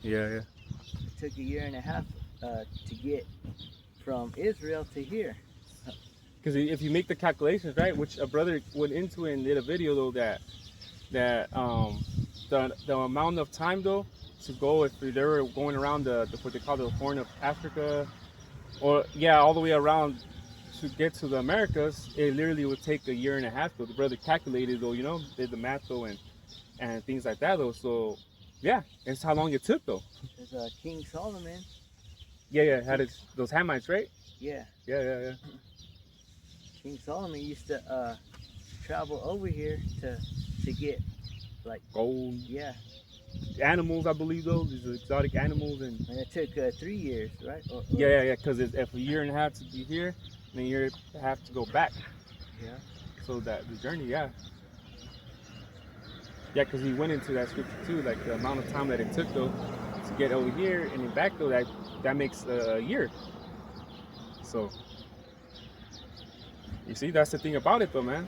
Yeah, yeah. It took a year and a half to get from Israel to here. Because if you make the calculations right, which a brother went into it and did a video though that the amount of time though to go if they were going around the what they call the Horn of Africa or yeah all the way around to get to the Americas, it literally would take a year and a half though. The brother calculated though, you know, did the math though and things like that though. So yeah, it's how long it took though. There's King Solomon. Yeah, yeah, had King, it those Hamites, right? yeah, Yeah, yeah, yeah. King Solomon used to travel over here to get like Gold yeah, animals, I believe though, these exotic animals and and it took 3 years, right? yeah, yeah, yeah. Because it's if a year and a half to be here, and a year and a half to go back. Yeah. So that the journey, yeah, yeah. Because he went into that scripture too, like the amount of time that it took though to get over here and then back though, that makes a year. So you see, that's the thing about it though, man.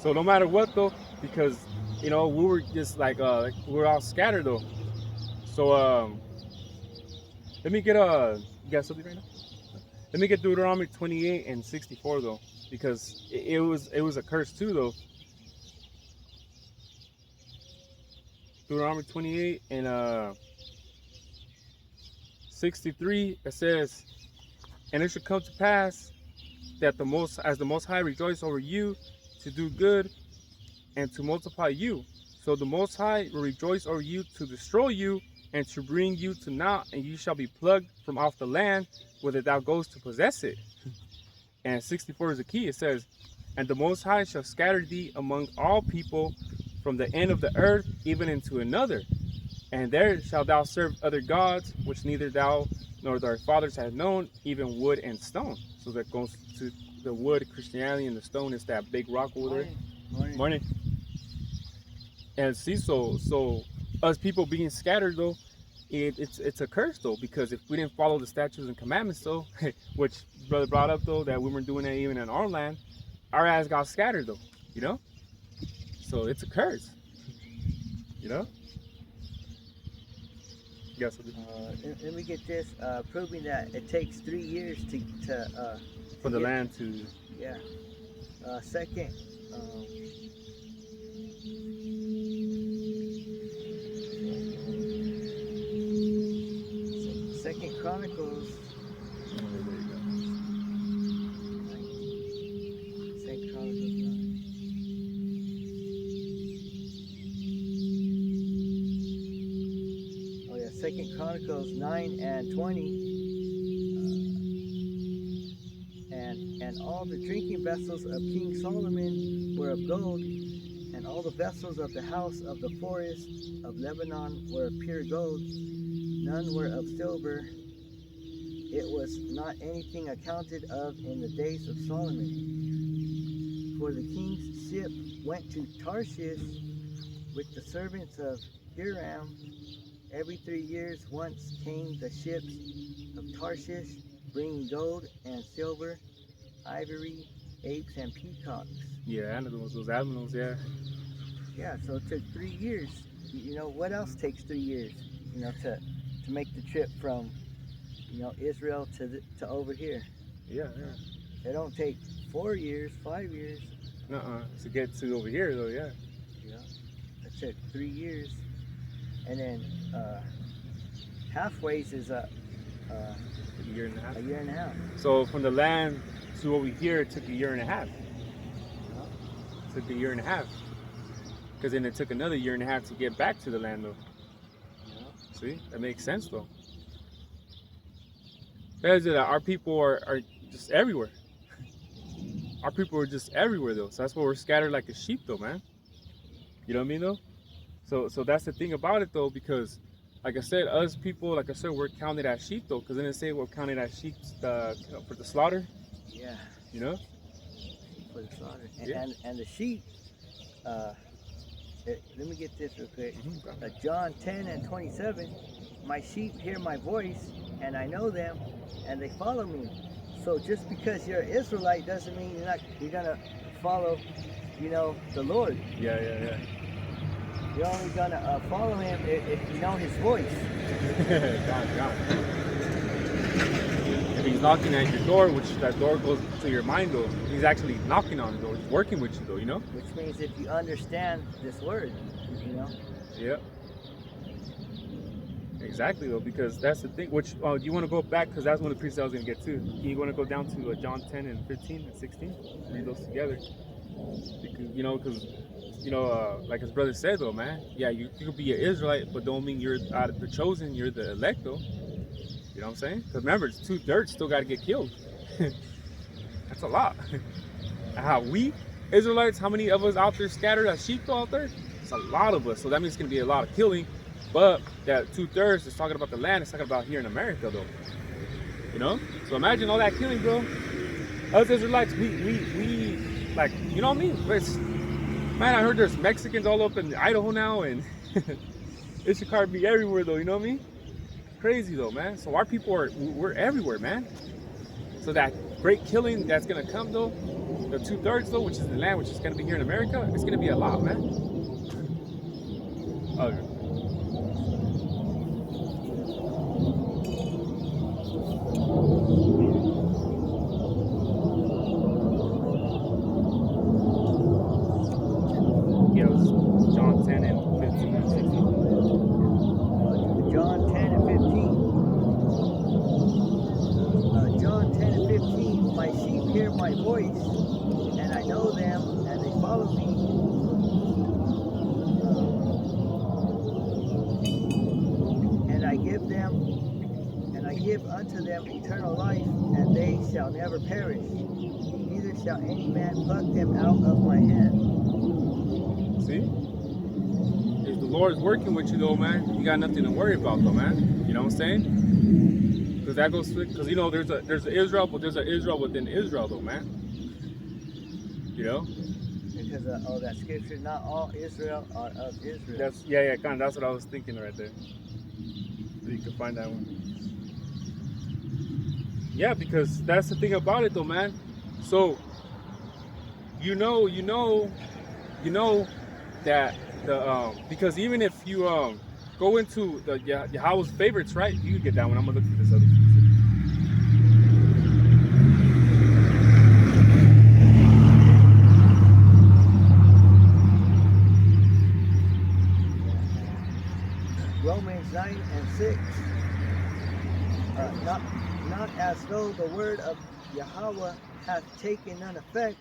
So no matter what though, because you know we were just like we were all scattered though. So let me get you got something right now? Let me get Deuteronomy 28 and 64 though, because it was a curse too though. Deuteronomy 28 and 63 it says, and it shall come to pass that the most high rejoice over you to do good and to multiply you. So the most high will rejoice over you to destroy you and to bring you to naught, and you shall be plucked from off the land whither thou goest to possess it. And 64 is the key. It says, and the Most High shall scatter thee among all people from the end of the earth even into another. And there shalt thou serve other gods, which neither thou nor thy fathers have known, even wood and stone. So that goes to the wood, Christianity, and the stone is that big rock over there. Morning. Morning. And see, so us people being scattered though, it's a curse though, because if we didn't follow the statutes and commandments though, which brother brought up though, that we weren't doing that even in our land, our ass got scattered though, you know. So it's a curse, you know. Yes. Let me get this, proving that it takes 3 years For the get, land to. yeah. Second, Second Chronicles. Second Chronicles 9. Oh yeah, Second Chronicles 9 and 20. And all the drinking vessels of King Solomon were of gold, and all the vessels of the house of the forest of Lebanon were of pure gold. None were of silver. It was not anything accounted of in the days of Solomon. For the king's ship went to Tarshish with the servants of Hiram. Every 3 years once came the ships of Tarshish, bringing gold and silver, ivory, apes, and peacocks. Yeah, animals, those animals, yeah. Yeah, so it took 3 years. You know, what else takes 3 years, you know, to make the trip from, you know, Israel to over here? Yeah, yeah. It don't take 4 years, 5 years. To get to over here though, yeah. Yeah, it took 3 years. And then halfways is a year and a half. a year and a half. So from the land to over here, it took a year and a half. Yeah. It took a year and a half. Because then it took another year and a half to get back to the land though. Yeah. See, that makes sense though. That is it. Our people are just everywhere. Our people are just everywhere though. So that's why we're scattered like a sheep though, man. You know what I mean though? So that's the thing about it though, because like I said, us people, like I said, we're counted as sheep though, because then they say we're counted as sheep for the slaughter. Yeah. You know? For the slaughter. And, Yeah. and the sheep, let me get this real quick. Mm-hmm. John 10 and 27, my sheep hear my voice, and I know them, and they follow me. So just because you're an Israelite doesn't mean you're gonna follow, you know, the Lord. Yeah, yeah, yeah. You're only gonna follow him if you know his voice. God. If he's knocking at your door, which that door goes to your mind though, he's actually knocking on the door, he's working with you though, you know? Which means if you understand this word, you know. Yeah. Exactly though, because that's the thing. Which you want to go back because that's one of the precepts I was gonna get to. You want to go down to John 10 and 15 and 16, read those together. Because like his brother said though, man. Yeah, you could be an Israelite, but don't mean you're out of the chosen. You're the elect though. You know what I'm saying? Because remember, it's 2/3 still got to get killed. That's a lot. How we Israelites, how many of us out there scattered as sheep out there? It's a lot of us. So that means it's gonna be a lot of killing. But that 2/3 is talking about the land. It's talking about here in America though. You know? So imagine all that killing, bro. Us Israelites, we like, you know what I mean? Man, I heard there's Mexicans all up in Idaho now, and it should probably be everywhere though. You know what I mean? Crazy though, man. So our people we're everywhere, man. So that great killing that's gonna come though, the 2/3 though, which is the land, which is gonna be here in America, it's gonna be a lot, man. Oh. Yeah, it was John 10 and 15 and 16. John 10 and 15. John 10 and 15. My sheep hear my voice, and I know them, and they follow me. And I give unto them eternal life, and they shall never perish. Neither shall any man pluck them out of my hand. See? If the Lord is working with you though, man, you got nothing to worry about though, man. You know what I'm saying? Because that goes, because you know there's an Israel, but there's an Israel within Israel though, man. You know? Because that scripture, not all Israel are of Israel. That's kind of, that's what I was thinking right there. So you can find that one. Yeah, because that's the thing about it though, man. So you know that the because even if you go into the Yahweh's favorites, right? You can get that one. I'm gonna look for this other. Romans 9 and 6. Not as though the word of Yahweh hath taken none effect,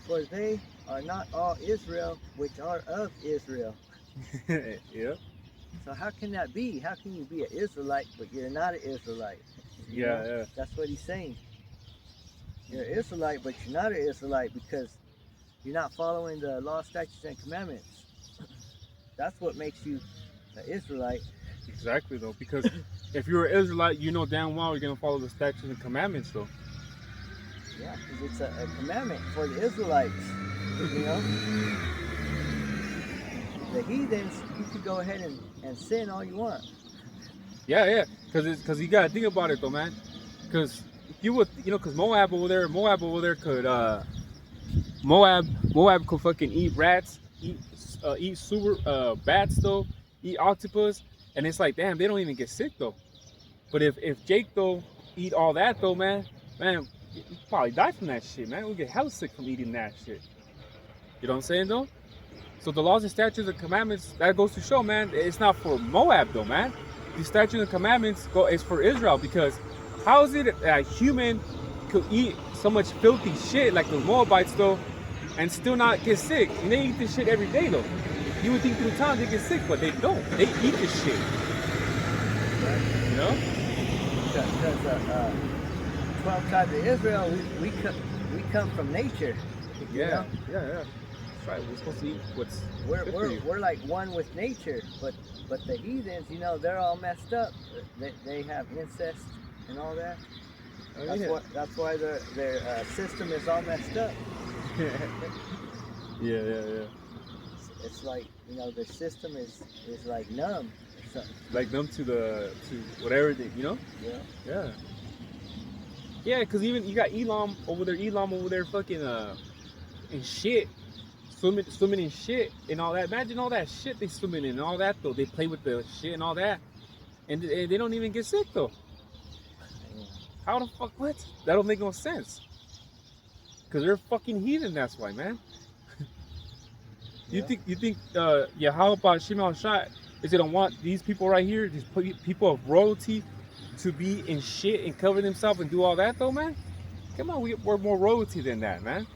for they are not all Israel which are of Israel. Yeah. So how can that be? How can you be an Israelite but you're not an Israelite? Yeah. That's what he's saying. You're an Israelite but you're not an Israelite because you're not following the law, statutes, and commandments. That's what makes you an Israelite. Exactly though, because if you're an Israelite, you know damn well you're gonna follow the statutes and commandments though. Yeah, because it's a commandment for the Israelites. You know, the heathens, you could go ahead and sin all you want. Yeah, because you gotta think about it though, man. Because you would, because Moab over there could Moab could fucking eat rats, eat super bats though, eat octopus, and it's like damn, they don't even get sick though. But if Jake though eat all that though, man, you probably die from that shit, man. We get hella sick from eating that shit. You know what I'm saying though? So the laws and statutes and commandments, that goes to show, man, it's not for Moab though, man. The statutes and commandments is for Israel, because how is it a human could eat so much filthy shit like the Moabites though and still not get sick? And they eat this shit every day though. You would think through time they get sick, but they don't. They eat this shit. Right? You know? Because 12 tribes of Israel, we come from nature. You know? Yeah. That's right. We're supposed to eat what's good for you. We're like one with nature, but the heathens, they're all messed up. They have incest and all that. Oh, That's why their system is all messed up. Yeah. It's like their system is like numb or something. Like numb to whatever they, Yeah. Yeah, because even you got Elam over there fucking and shit, swimming in shit and all that. Imagine all that shit they swimming in and all that though. They play with the shit and all that, and they don't even get sick though. How the fuck what? That don't make no sense. Cause they're fucking heathen. That's why, man. You think how about Shimon Shai is they don't want these people right here, these people of royalty, to be in shit and cover themselves and do all that though, man? Come on, we're more royalty than that, man.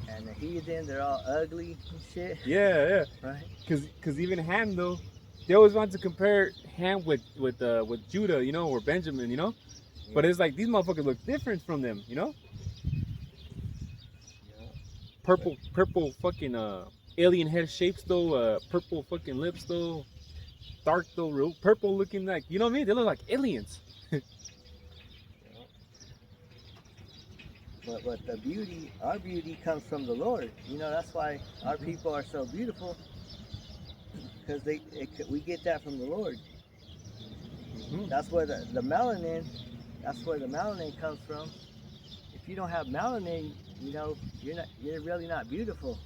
And the heathen, they're all ugly and shit. Yeah. Right. Cause even Ham though, they always want to compare Ham with Judah, you know, or Benjamin, you know. Yeah. But it's like these motherfuckers look different from them, you know. Yeah. Purple fucking alien head shapes though, purple fucking lips though, dark though, real purple looking, like, you know what I mean? They look like aliens. But the beauty, our beauty comes from the Lord. You know, that's why our people are so beautiful, because we get that from the Lord. Mhm. That's where the melanin, that's where the melanin comes from. If you don't have melanin, you know, you're really not beautiful.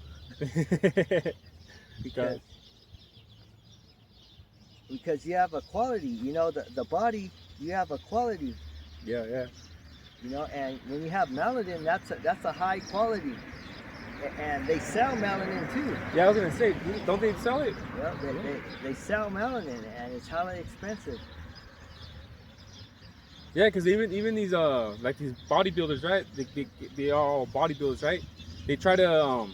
Because you have a quality, you know, the body, you have a quality. Yeah. You know, and when you have melanin, that's a high quality, and they sell melanin too. Yeah, I was gonna say, don't they sell it? Well, they sell melanin, and it's highly expensive. Yeah, because even these like these bodybuilders, right? They are all bodybuilders, right? They try to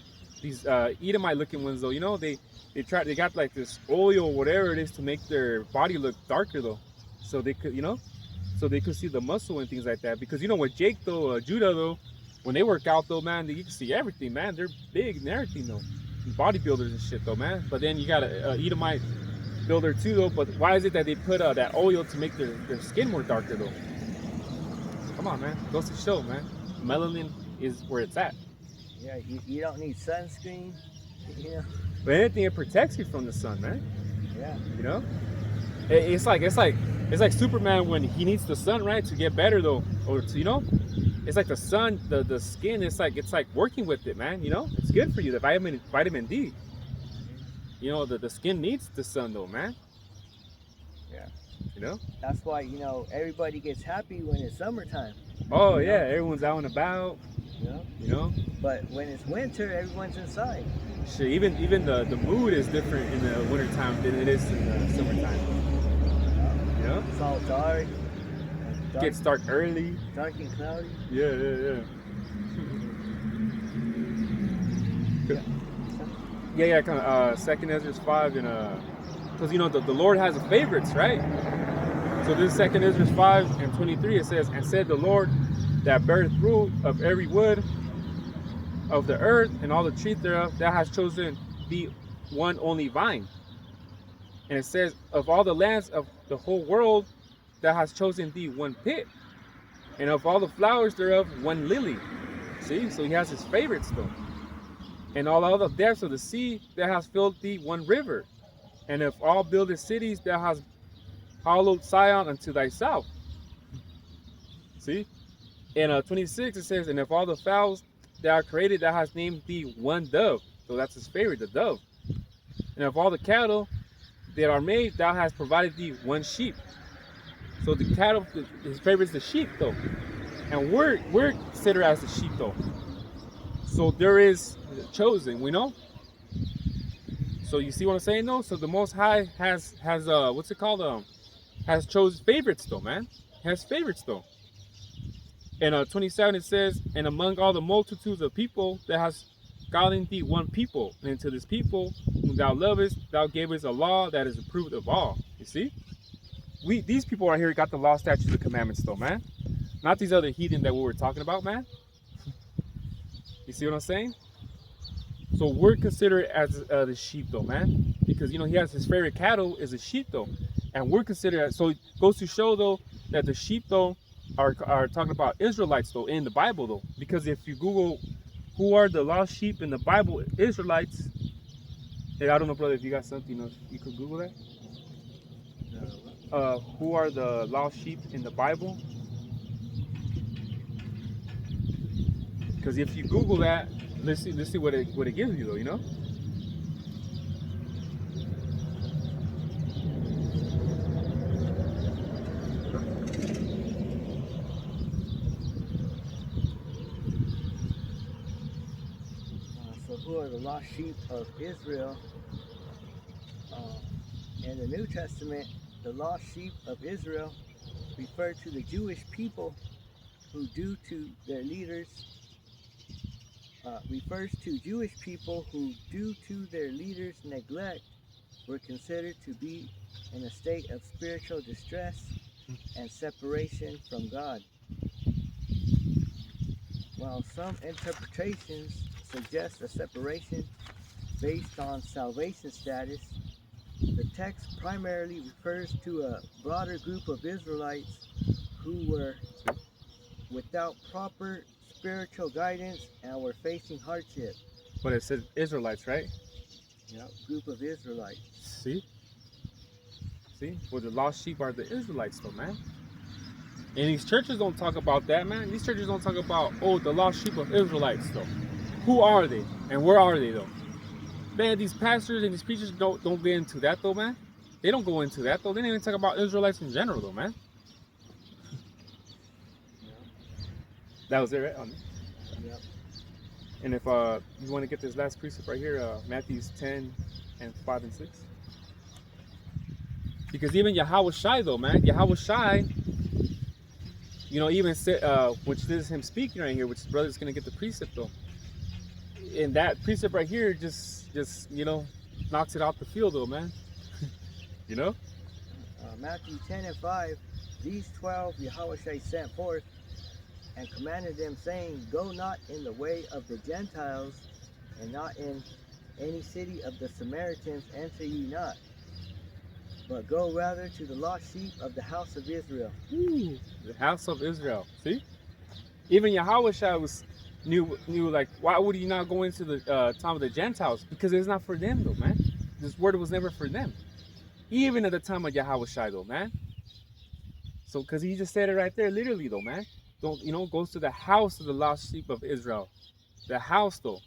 these Edomite looking ones though, you know, they got like this oil or whatever it is to make their body look darker though, so they could, you know. So they could see the muscle and things like that. Because you know with Jake though, Judah though, when they work out though, man, you can see everything, man. They're big and everything though, bodybuilders and shit though, man. But then you got a Edomite builder too though. But why is it that they put that oil to make their skin more darker though? Come on, man, goes to show, man. Melanin is where it's at. Yeah, you don't need sunscreen, you know. But anything, it protects you from the sun, man. Yeah. You know, it's like Superman when he needs the sun, right, to get better though, or to, you know, it's like the sun, the skin. It's like working with it, man. You know, it's good for you. The vitamin D. You know, the skin needs the sun though, man. Yeah. You know. That's why, you know, everybody gets happy when it's summertime. Oh You yeah, know? everyone's out and about. You know. But when it's winter, everyone's inside. Shit, even the mood is different in the wintertime than it is in the summertime. You know? It's all dark. Gets dark early. Dark and cloudy. Yeah. Yeah. Yeah, kind of. Second Ezra 5 and because you know the Lord has the favorites, right? So this is Second Ezra 5 and 23. It says, "And said the Lord that beareth fruit of every wood of the earth and all the trees thereof, that has chosen thee one only vine." And it says, "Of all the lands of the whole world, thou hast chosen thee one pit, and of all the flowers thereof one lily." See, so he has his favorites though. "And all the depths of the sea, thou hast filled thee one river, and of all builded cities, thou hast hallowed Zion unto thyself." See, in 26 it says, "And of all the fowls that are created, thou hast named thee one dove." So that's his favorite, the dove. "And of all the cattle that are made, thou hast provided thee one sheep." So the cattle, his favorite is the sheep though, and we're considered as the sheep though. So there is chosen, we know. So you see what I'm saying though? So the Most High has what's it called? Has chosen favorites though, man. Has favorites though. In 27 it says, "And among all the multitudes of people, that has gotten thee one people, and to this people whom thou lovest, thou gavest a law that is approved of all." You see? These people right here got the law, statutes, and commandments though, man. Not these other heathen that we were talking about, man. You see what I'm saying? So we're considered as the sheep though, man. Because, you know, he has his favorite cattle is a sheep though. And we're considered as, so it goes to show though that the sheep though are talking about Israelites though in the Bible though. Because if you Google who are the lost sheep in the Bible, Israelites. Hey, I don't know, brother, if you got something, you could Google that. Who are the lost sheep in the Bible? Because if you Google that, let's see what it gives you though, you know. are the lost sheep of Israel. In the New Testament, the lost sheep of Israel refer to the Jewish people who, due to their leaders, neglect, were considered to be in a state of spiritual distress and separation from God. While some interpretations suggest a separation based on salvation status, the text primarily refers to a broader group of Israelites who were without proper spiritual guidance and were facing hardship. But it said Israelites, right? Yep, group of Israelites. See? Well, the lost sheep are the Israelites, though, man. And these churches don't talk about that, man. These churches don't talk about, oh, the lost sheep of Israelites, though. Who are they? And where are they, though? Man, these pastors and these preachers don't get into that, though, man. They don't go into that, though. They don't even talk about Israelites in general, though, man. Yep. That was it, right? Yep. And if you want to get this last precept right here, Matthew 10 and 5 and 6. Because even Yahweh Shai, though, man, Yahweh Shai, you know, even said, which this is him speaking right here, which his brother's going to get the precept, though. And that precept right here just you know, knocks it off the field, though, man. You know? Matthew 10 and 5, these 12 Yahweh Shai sent forth and commanded them, saying, go not in the way of the Gentiles, and not in any city of the Samaritans enter ye not, but go rather to the lost sheep of the house of Israel. Ooh, the house of Israel. See? Even Yahweh Shai knew like, why would he not go into the time of the Gentiles? Because it's not for them, though, man. This word was never for them. Even at the time of Yahweh Shai, though, man. So, because he just said it right there, literally, though, man. Don't, you know, goes to the house of the lost sheep of Israel. The house, though.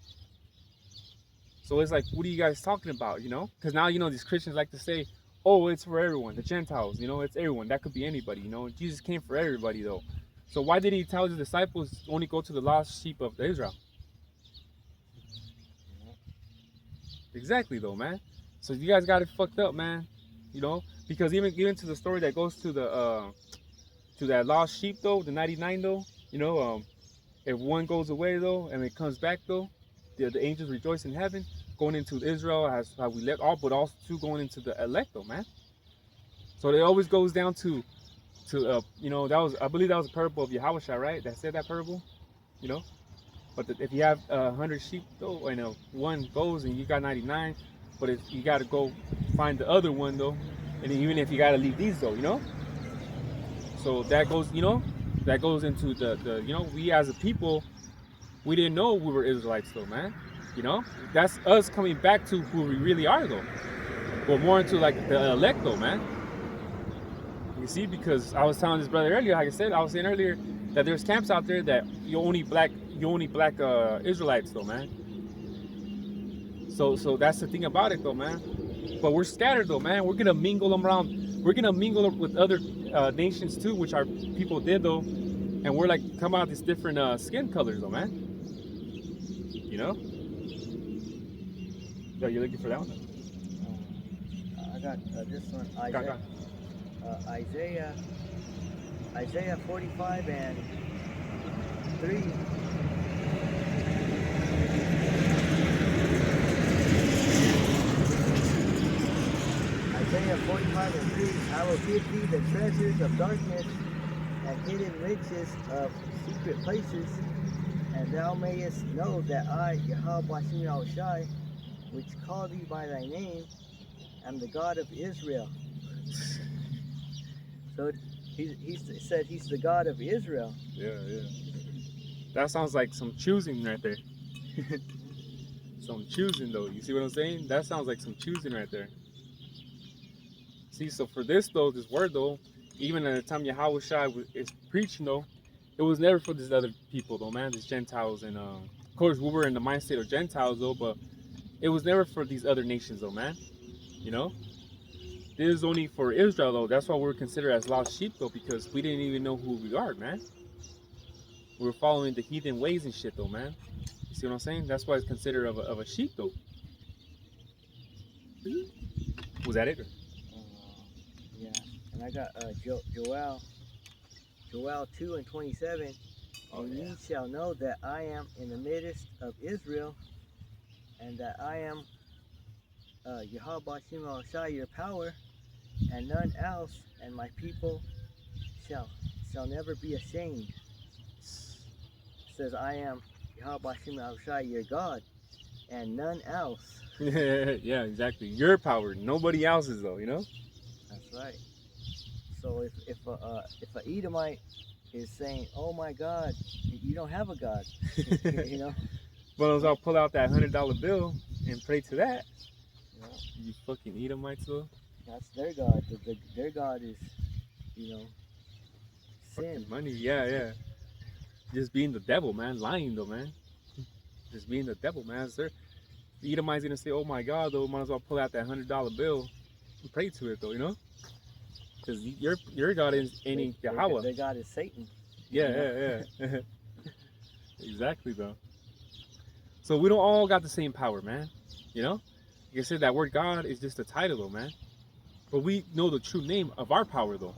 So it's like, what are you guys talking about, you know? Because now, you know, these Christians like to say, oh, it's for everyone, the Gentiles, you know, it's everyone. That could be anybody, you know. Jesus came for everybody, though. So why did he tell his disciples only go to the lost sheep of Israel? Exactly, though, man. So you guys got it fucked up, man. You know, because even to the story that goes to the to that lost sheep, though, the 99, though, you know, if one goes away, though, and it comes back, though, the angels rejoice in heaven, going into Israel as how we let all, but also too going into the elect, though, man. So it always goes down to you know, I believe that was a parable of Yahweh Shai, right? That said that parable, you know. But if you have 100 sheep, though, and one goes and you got 99, but if you got to go find the other one, though, and even if you got to leave these, though, you know. So that goes, you know, that goes into the you know, we as a people, we didn't know we were Israelites, though, man. You know, that's us coming back to who we really are, though. But more into like the elect, though, man. You see, because I was telling this brother earlier, like I said, I was saying earlier that there's camps out there that you only black Israelites, though, man. So that's the thing about it, though, man. But we're scattered, though, man. We're gonna mingle them around. We're gonna mingle with other nations too, which our people did, though, and we're like come out these different skin colors, though, man. You know? Yo, you looking for that one? I got this one, Isaiah 45 and 3. Isaiah 45 and 3. I will give thee the treasures of darkness and hidden riches of secret places, and thou mayest know that I, Yahweh Shai, which call thee by thy name, am the God of Israel. So he said he's the God of Israel. Yeah. That sounds like some choosing right there. Some choosing, though. You see what I'm saying? That sounds like some choosing right there. See, so for this, though, this word, though, even at the time Yahweh Shai is preaching, though, it was never for these other people, though, man, these Gentiles. And, of course, we were in the mind state of Gentiles, though, but it was never for these other nations, though, man. You know? This is only for Israel, though. That's why we're considered as lost sheep, though, because we didn't even know who we are, man. We were following the heathen ways and shit, though, man. You see what I'm saying? That's why it's considered of a sheep, though. Was that it? Yeah. And I got Joel 2:27. Oh, And yeah. ye shall know that I am in the midst of Israel, and that I am Yahweh Shema Shai, your power, and none else, and my people shall never be ashamed. It says, I am Yahweh Shema Shai, your God, and none else. Yeah, exactly. Your power, nobody else's, though. You know. That's right. So if a Edomite is saying, "Oh my God, you don't have a God," you know, But I'll pull out that $100 bill and pray to that. you know, You fucking Edomites, though. that's their God. Their God is, you know, sin. Fucking money. Yeah, yeah. Just being the devil, man. Lying, though, man. Just being the devil, man. Sir. The Edomites gonna say, "Oh my God," though. Might as well pull out that $100 bill and pray to it, though. You know. Because your God ain't Yahweh. Their God is Satan. Yeah, yeah. Exactly, though. So we don't all got the same power, man. You know? Like I said, that word God is just a title, though, man. But we know the true name of our power, though.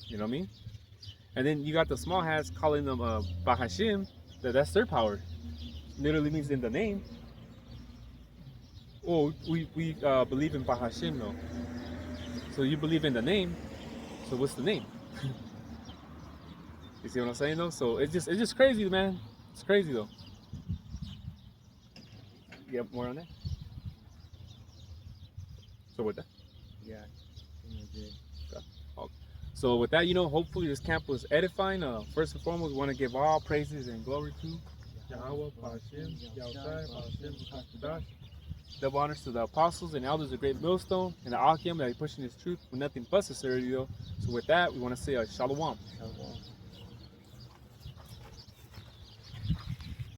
You know what I mean? And then you got the small hats calling them Bahashim. That's their power. Literally means in the name. Oh, we believe in Bahashim, though. So you believe in the name. So what's the name? You see what I'm saying, though? So it's just crazy, man. It's crazy, though. You have more on that? So with that. Yeah. Good. So with that, hopefully this camp was edifying. First and foremost, we want to give all praises and glory to Yahweh, Bahashim, Yahushai, Bahashim, Hashdash. Double honors to the apostles and elders of Great Millstone and the Akim that are pushing this truth with nothing but sincerity, though. So with that, we want to say a shalom. Shalom.